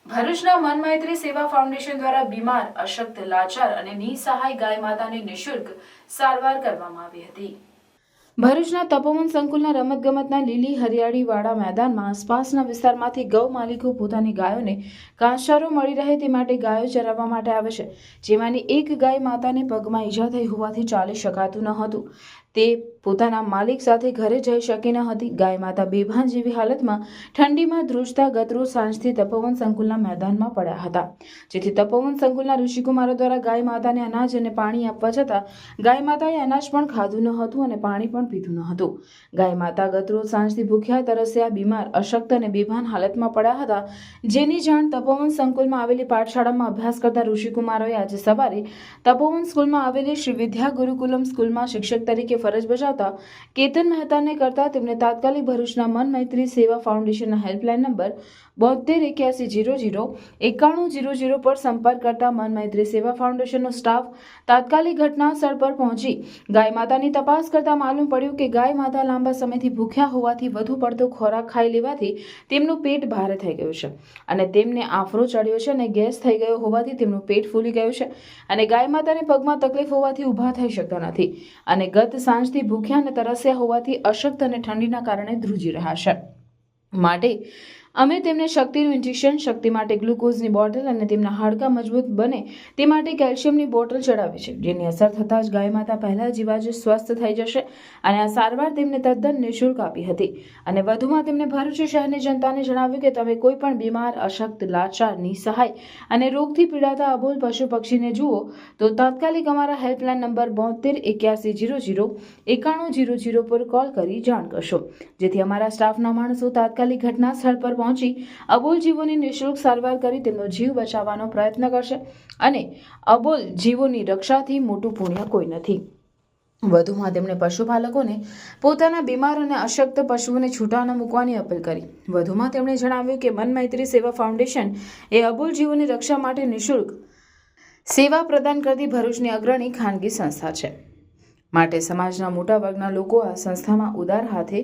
ભરૂચના મનમૈત્રી સેવા ફાઉન્ડેશન દ્વારા બીમાર, અશક્ત, લાચાર અને નિસહાય ગાય માતાની નિઃશુલ્ક સારવાર કરવામાં આવી હતી। ભરૂચના તપોવન સંકુલના રમતગમતના લીલી હરિયાળીવાળા મેદાનમાં આસપાસના વિસ્તારમાંથી ગૌ માલિકો પોતાની ગાયોને ઘાસચારો મળી રહે તે માટે ગાયો ચરાવવા માટે આવે છે, જેમાંની એક ગાય માતાને પગમાં ઈજા થઈ હોવાથી ચાલી શકાતું ન હતું। તે પોતાના માલિક સાથે ઘરે જઈ શકી ન હતી। ગાય માતા બેભાન જેવી હાલતમાં ઠંડીમાં ધ્રુજતા ગતરોજ સાંજથી તપોવન સંકુલના મેદાનમાં પડ્યા હતા, જેથી તપોવન સંકુલના ઋષિકુમારો દ્વારા ગાય માતાને અનાજ અને પાણી આપવા છતાં ગાય માતાએ અનાજ પણ ખાધું ન હતું અને પાણી પણ પીધું ન હતું। ગાય માતા ગતરોજ સાંજથી ભૂખ્યા, તરસ્યા, બીમાર, અશક્ત અને બેભાન હાલતમાં પડ્યા હતા, જેની જાણ તપોવન સંકુલમાં આવેલી પાઠશાળામાં અભ્યાસ કરતા ઋષિકુમારોએ આજે સવારે તપોવન સ્કૂલમાં આવેલી શ્રી વિદ્યા ગુરુકુલમ સ્કૂલમાં શિક્ષક તરીકે ફરજ બજાવતા કેતન મહેતાને કરતા તેમને તાત્કાલિક ભરૂચના મનમૈત્રી સેવા ફાઉન્ડેશનના હેલ્પલાઇન નંબર 7281009100 પર સંપર્ક કરતા મનમૈત્રી સેવા ફાઉન્ડેશનનો સ્ટાફ તાત્કાલિક ઘટના સ્થળ પર પહોંચી ગાય માતાની તપાસ કરતા માલુમ પડ્યું કે ગાય માતા લાંબા સમયથી ભૂખ્યા હોવાથી વધુ પડતો ખોરાક ખાઈ લેવાથી તેમનું પેટ ભારે થઈ ગયું છે અને તેમને આફરો ચડ્યો છે અને ગેસ થઈ ગયો હોવાથી તેમનું પેટ ફૂલી ગયું છે અને ગાય માતાને પગમાં તકલીફ હોવાથી ઊભા થઈ શકતા નથી અને ગત સાંજથી ભૂખ્યા અને તરસ્યા હોવાથી અશક્ત અને ઠંડીના કારણે ધ્રુજી રહ્યા છે। માટે અમે તેમને શક્તિનું ઇન્જેક્શન, શક્તિ માટે ગ્લુકોઝની બોટલ અને તેમના હાડકાં મજબૂત બને તે માટે કેલ્શિયમની બોટલ ચડાવી છે, જેની અસર થતાં જ ગાય માતા પહેલા જેવા જ સ્વસ્થ થઈ જશે અને આ સારવાર તેમને તદ્દન નિઃશુલ્ક આપી હતી। અને વધુમાં તેમણે ભરૂચ શહેરની જનતાને જણાવ્યું કે તમે કોઈ પણ બીમાર, અશક્ત, લાચાર, નિસહાય અને રોગથી પીડાતા અબોલ પશુ પક્ષીને જુઓ તો તાત્કાલિક અમારા હેલ્પલાઇન નંબર 7281009100 પર કોલ કરી જાણ કરશો, જેથી અમારા સ્ટાફના માણસો તાત્કાલિક ઘટના સ્થળ પર પહોંચી અબોલ જીવોની નિઃશુલ્ક સારવાર કરી તેમનો જીવ બચાવવાનો પ્રયત્ન કરશે અને અબોલ જીવોની રક્ષાથી મોટું પુણ્ય કોઈ નથી। વધુમાં તેમણે પશુપાલકોને પોતાના બીમાર અને અશક્ત પશુઓને છૂટા ન મૂકવાની અપીલ કરી। વધુમાં તેમણે જણાવ્યું કે મનમૈત્રી સેવા ફાઉન્ડેશન એ અબોલ જીવોની રક્ષા માટે નિઃશુલ્ક સેવા પ્રદાન કરતી ભરૂચની અગ્રણી ખાનગી સંસ્થા છે, માટે સમાજના મોટા વર્ગના લોકો આ સંસ્થામાં ઉદાર હાથે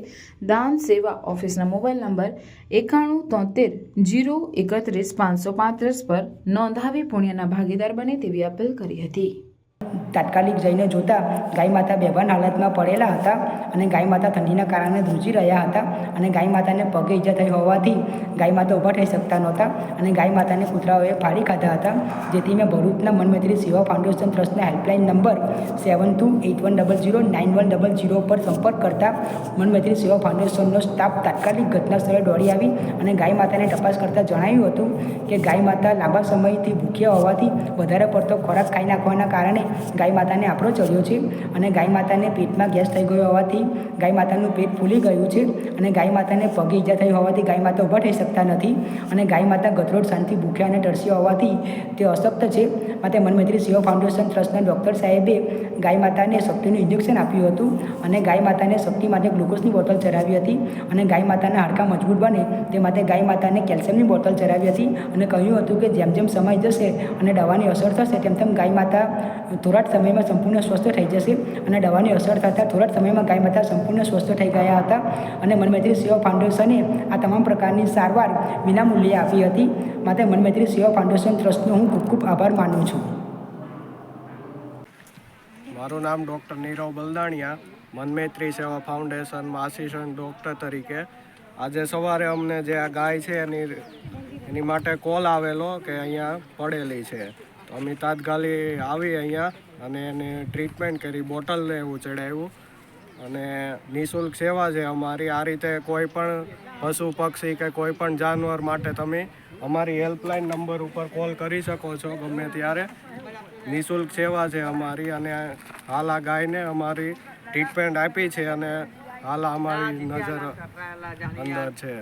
દાન સેવા ઓફિસના મોબાઈલ નંબર 9173031535 પર નોંધાવી પુણ્યના ભાગીદાર બને તેવી અપીલ કરી હતી। તાત્કાલિક જઈને જોતા ગાય માતા બેભાન હાલતમાં પડેલા હતા અને ગાય માતા ઠંડીના કારણે ધ્રુજી રહ્યા હતા અને ગાય માતાને પગે ઈજા થઈ હોવાથી ગાય માતા ઊભા થઈ શકતા નહોતા અને ગાય માતાને કૂતરાઓએ ફાડી ખાધા હતા, જેથી મેં ભરૂચના મનમૈત્રી સેવા ફાઉન્ડેશન ટ્રસ્ટના હેલ્પલાઇન નંબર 7281009100 પર સંપર્ક કરતા મનમૈત્રી સેવા ફાઉન્ડેશનનો સ્ટાફ તાત્કાલિક ઘટના સ્થળે દોડી આવી અને ગાય માતાને તપાસ કરતાં જણાવ્યું હતું કે ગાય માતા લાંબા સમયથી ભૂખ્યા હોવાથી વધારે પડતો ખોરાક ખાઈ નાખવાના કારણે ગાય માતાને આફરો ચડ્યો છે અને ગાય માતાને પેટમાં ગેસ થઈ ગયો હોવાથી ગાય માતાનું પેટ ફૂલી ગયું છે અને ગાય માતાને પગે ઈજા થઈ હોવાથી ગાય માતા ઊભા થઈ શકતા નથી અને ગાય માતા ગતરોજ સાંજથી ભૂખ્યા અને તરસ્યા હોવાથી તે અશક્ત છે। માટે મનમૈત્રી સેવા ફાઉન્ડેશન ટ્રસ્ટના ડૉક્ટર સાહેબે ગાય માતાને શક્તિનું ઇન્જેક્શન આપ્યું હતું અને ગાય માતાને શક્તિ માટે ગ્લુકોઝની બોટલ ચડાવી હતી અને ગાય માતાના હાડકાં મજબૂત બને તે માટે ગાય માતાને કેલ્શિયમની બોટલ ચડાવી હતી અને કહ્યું હતું કે જેમ જેમ સમય જશે અને દવાની અસર થશે તેમ તેમ ગાય માતા થોડા જ સમયમાં સંપૂર્ણ સ્વસ્થ થઈ જશે અને દવાની અસર થતાં થોડા જ સમયમાં ગાય માતા સંપૂર્ણ સ્વસ્થ થઈ ગયા હતા અને મનમૈત્રી સેવા ફાઉન્ડેશને આ તમામ પ્રકારની સારવાર વિનામૂલ્યે આપી હતી। માટે મનમૈત્રી સેવા ફાઉન્ડેશન ટ્રસ્ટનો હું ખૂબ ખૂબ આભાર માનું છું। મારું નામ ડૉક્ટર નીરવ બલદાણિયા, મનમૈત્રી સેવા ફાઉન્ડેશનમાં આસિસ્ટન્ટ ડૉક્ટર તરીકે। આજે સવારે અમને જે આ ગાય છે એની માટે કોલ આવેલો કે અહીંયા પડેલી છે, તો અમે તાત્કાલિક આવી અહીંયા અને એને ટ્રીટમેન્ટ કરી, બોટલ ને એવું ચડાવ્યું અને નિઃશુલ્ક સેવા છે અમારી। આ રીતે કોઈ પણ પશુ પક્ષી કે કોઈ પણ જાનવર માટે તમે અમારી હેલ્પલાઇન નંબર ઉપર કોલ કરી શકો છો ગમે ત્યારે। નિઃશુલ્ક સેવા છે અમારી અને હાલ આ ગાયને અમારી ટ્રીટમેન્ટ આપી છે અને હાલ અમારી નજર અંદર છે।